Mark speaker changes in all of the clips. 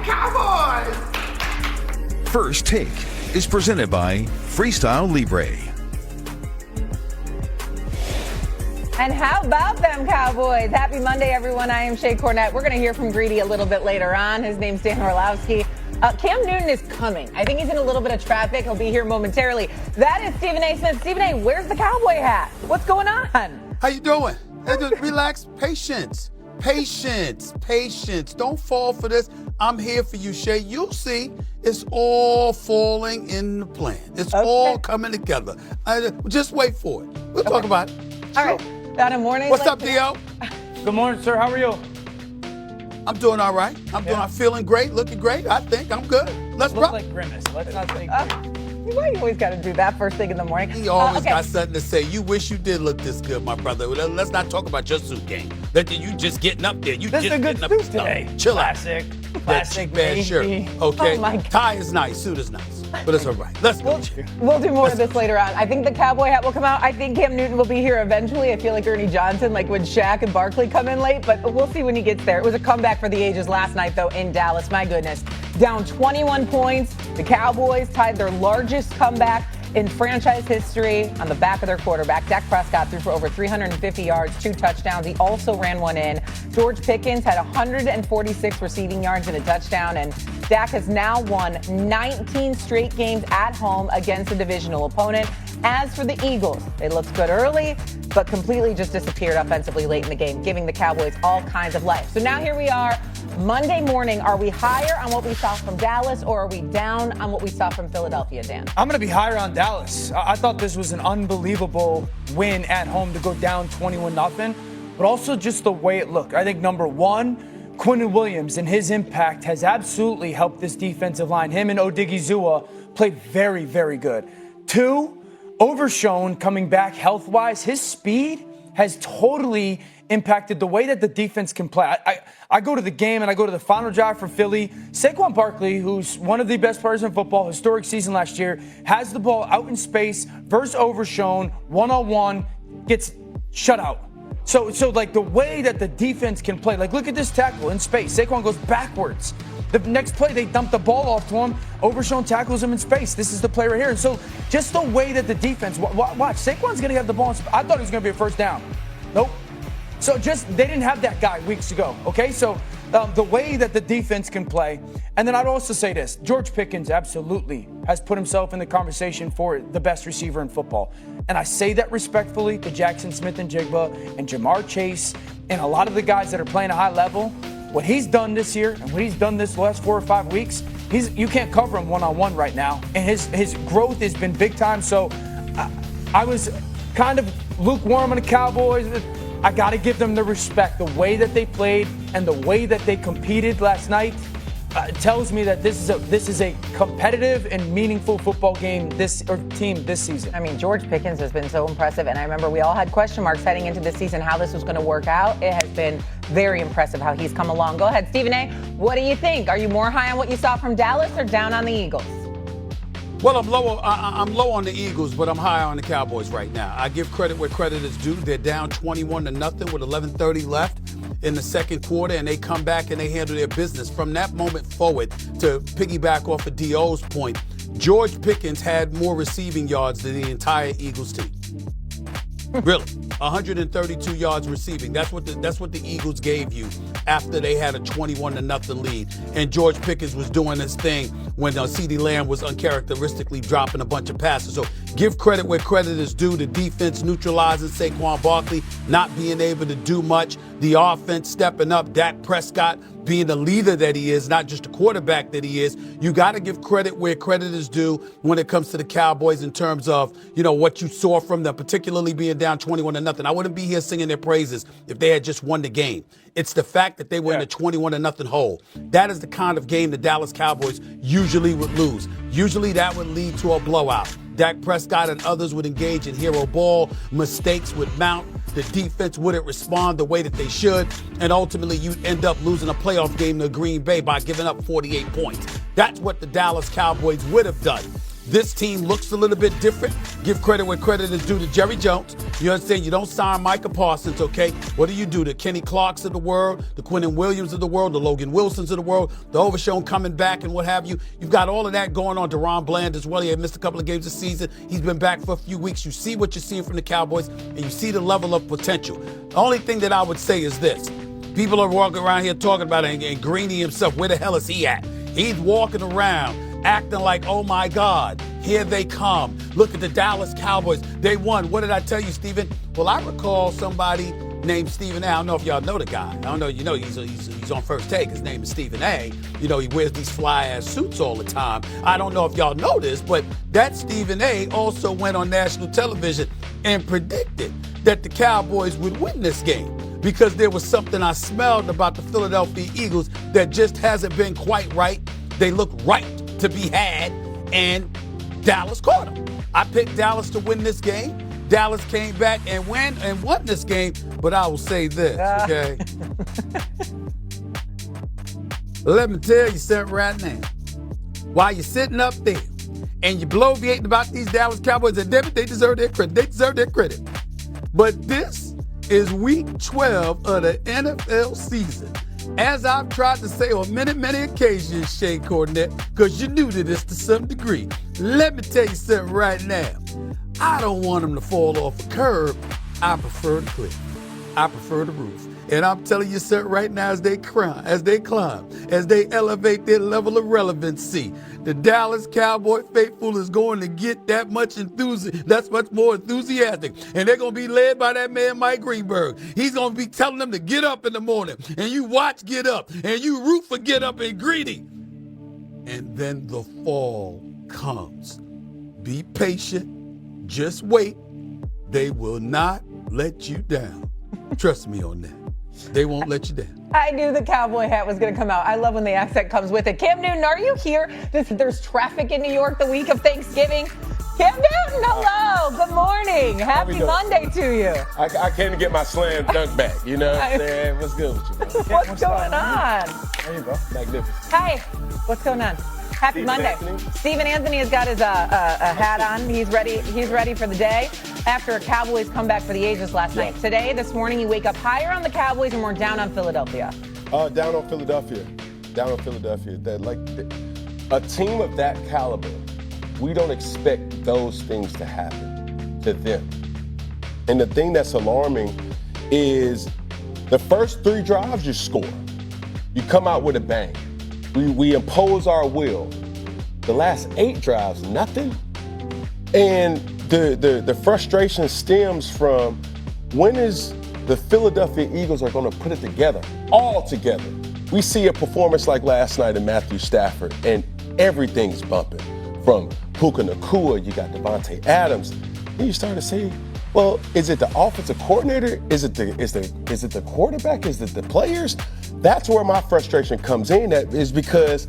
Speaker 1: Cowboys!
Speaker 2: First Take is presented by Freestyle Libre.
Speaker 3: And how about them Cowboys? Happy Monday, everyone. I am Shea Cornett. We're going to hear from Greedy a little bit later on. His name's Dan Orlowski. Cam Newton is coming. I think he's in a little bit of traffic. He'll be here momentarily. That is Stephen A. Smith. Stephen A., where's the cowboy hat? What's going on?
Speaker 1: How you doing? Hey, just relax. Patience. Don't fall for this. I'm here for you, Shea. You'll see it's all falling in the plan. It's all coming together. Just wait for it. We'll talk about it.
Speaker 3: All right. Donna Morning.
Speaker 1: What's up, Dio?
Speaker 4: Good morning, sir. How are you?
Speaker 1: I'm doing all right. I'm feeling great, looking great. I think I'm good. Let's rock.
Speaker 4: Like Grimace. Let's not think.
Speaker 3: Why you always got to do that first thing in the morning?
Speaker 1: He always got something to say. You wish you did look this good, my brother. Let's not talk about your suit game. You just getting up there.
Speaker 4: This is a good suit today.
Speaker 1: Chill out.
Speaker 4: Classic
Speaker 1: bad shirt. Okay.
Speaker 3: Oh my God.
Speaker 1: Tie is nice. Suit is nice. But it's all right. Let's go.
Speaker 3: We'll do more of this later on. I think the cowboy hat will come out. I think Cam Newton will be here eventually. I feel like Ernie Johnson, like when Shaq and Barkley come in late, but we'll see when he gets there. It was a comeback for the ages last night, though, in Dallas. My goodness. Down 21 points. The Cowboys tied their largest comeback in franchise history on the back of their quarterback. Dak Prescott threw for over 350 yards, 2 touchdowns. He also ran one in. George Pickens had 146 receiving yards and a touchdown. And Dak has now won 19 straight games at home against a divisional opponent. As for the Eagles, they looked good early, but completely just disappeared offensively late in the game, giving the Cowboys all kinds of life. So now here we are, Monday morning. Are we higher on what we saw from Dallas, or are we down on what we saw from Philadelphia, Dan?
Speaker 4: I'm going to be higher on Dallas. I thought this was an unbelievable win at home to go down 21-0, but also just the way it looked. I think, number one, Quinnen Williams and his impact has absolutely helped this defensive line. Him and Odigizua played very, very good. 2, Overshown coming back health-wise. His speed has totally impacted the way that the defense can play. I go to the game and I go to the final drive for Philly. Saquon Barkley, who's one of the best players in football, historic season last year, has the ball out in space versus Overshown, one-on-one, gets shut out. So like the way that the defense can play, like look at this tackle in space. Saquon goes backwards. The next play, they dump the ball off to him. Overshown tackles him in space. This is the play right here. And so just the way that the defense, watch, Saquon's going to have the ball in space. I thought it was going to be a first down. Nope. So they didn't have that guy weeks ago, okay? So the way that the defense can play. And then I'd also say this. George Pickens absolutely has put himself in the conversation for the best receiver in football. And I say that respectfully to Jackson Smith and Jigba and Jamar Chase and a lot of the guys that are playing a high level. What he's done this year and what he's done this last 4 or 5 weeks, you can't cover him one-on-one right now. And his growth has been big time. So I was kind of lukewarm on the Cowboys. I got to give them the respect. The way that they played and the way that they competed last night tells me that this is a competitive and meaningful football game team this season.
Speaker 3: I mean, George Pickens has been so impressive, and I remember we all had question marks heading into this season how this was going to work out. It has been very impressive how he's come along. Go ahead, Stephen A. What do you think? Are you more high on what you saw from Dallas or down on the Eagles?
Speaker 1: Well, I'm low on the Eagles, but I'm high on the Cowboys right now. I give credit where credit is due. They're down 21-0 with 11:30 left in the second quarter, and they come back and they handle their business. From that moment forward, to piggyback off of D.O.'s point, George Pickens had more receiving yards than the entire Eagles team. Really, 132 yards receiving. That's what the Eagles gave you after they had a 21-0 lead. And George Pickens was doing his thing when CeeDee Lamb was uncharacteristically dropping a bunch of passes. So give credit where credit is due. The defense neutralizing Saquon Barkley, not being able to do much. The offense stepping up. Dak Prescott being the leader that he is, not just the quarterback that he is. You got to give credit where credit is due when it comes to the Cowboys in terms of, what you saw from them, particularly being down 21-0. I wouldn't be here singing their praises if they had just won the game. It's the fact that they were in a 21-0 hole. That is the kind of game the Dallas Cowboys usually would lose. Usually that would lead to a blowout. Dak Prescott and others would engage in hero ball. Mistakes would mount. The defense wouldn't respond the way that they should. And ultimately, you'd end up losing a playoff game to Green Bay by giving up 48 points. That's what the Dallas Cowboys would have done This team looks a little bit different. Give credit where credit is due to Jerry Jones. You understand? You don't sign Micah Parsons, okay? What do? The Kenny Clarks of the world, the Quinnen Williams of the world, the Logan Wilsons of the world, the Overshown coming back and what have you. You've got all of that going on. Deron Bland as well. He had missed a couple of games this season. He's been back for a few weeks. You see what you're seeing from the Cowboys, and you see the level of potential. The only thing that I would say is this. People are walking around here talking about it, and Greeny himself, where the hell is he at? He's walking around acting like, oh my God, here they come. Look at the Dallas Cowboys. They won. What did I tell you, Stephen? Well, I recall somebody named Stephen A. I don't know if y'all know the guy. I don't know. You know, he's on First Take. His name is Stephen A. You know, he wears these fly-ass suits all the time. I don't know if y'all know this, but that Stephen A. also went on national television and predicted that the Cowboys would win this game because there was something I smelled about the Philadelphia Eagles that just hasn't been quite right. They look right to be had, and Dallas caught them. I picked Dallas to win this game. Dallas came back and won this game, but I will say this, okay? Let me tell you something right now. While you're sitting up there and you're bloviating about these Dallas Cowboys, and they deserve their credit. They deserve their credit. But this is week 12 of the NFL season. As I've tried to say on many occasions, Shea Cornett, because you're new to this to some degree, let me tell you something right now. I don't want them to fall off a curb. I prefer the cliff. I prefer the roof. And I'm telling you something right now as they climb, as they elevate their level of relevancy, the Dallas Cowboy faithful is going to get that much that's much more enthusiastic. And they're going to be led by that man, Mike Greenberg. He's going to be telling them to get up in the morning. And you watch Get Up. And you root for Get Up and Greedy. And then the fall comes. Be patient. Just wait. They will not let you down. Trust me on that. They won't let you down.
Speaker 3: I knew the cowboy hat was going to come out. I love when the accent comes with it. Cam Newton, are you here? There's traffic in New York the week of Thanksgiving. Cam Newton, hello. Good morning. Happy Monday to you.
Speaker 5: I can't get my slam dunk back. You know what I'm saying? What's good with you, bro?
Speaker 3: What's going on?
Speaker 5: There you go. Magnificent.
Speaker 3: Hey, what's going on? Happy
Speaker 5: Stephen
Speaker 3: Monday.
Speaker 5: Anthony.
Speaker 3: Stephen Anthony has got his hat on. He's ready for the day after a Cowboys comeback for the ages last night. Today, this morning, you wake up higher on the Cowboys and we're down on Philadelphia.
Speaker 5: Down on Philadelphia. A team of that caliber, we don't expect those things to happen to them. And the thing that's alarming is the first 3 drives you score. You come out with a bang. We impose our will. The last 8 drives, nothing. And the frustration stems from when is the Philadelphia Eagles are going to put it together, all together. We see a performance like last night in Matthew Stafford, and everything's bumping. From Puka Nacua, you got Devontae Adams. And you start to say, well, is it the offensive coordinator? Is it the quarterback? Is it the players? That's where my frustration comes in. That is because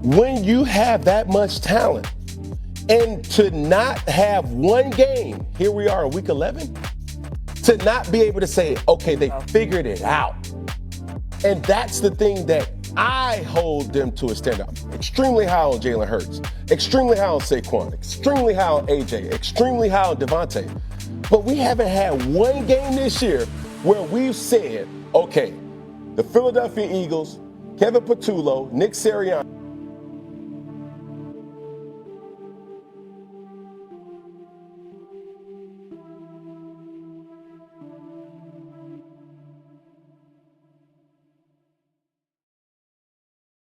Speaker 5: when you have that much talent and to not have one game, here we are in week 11, to not be able to say, okay, they figured it out. And that's the thing that I hold them to a standard. Extremely high on Jalen Hurts, extremely high on Saquon, extremely high on AJ, extremely high on Devontae. But we haven't had one game this year where we've said, okay, the Philadelphia Eagles, Kevin Patullo, Nick Sirianni,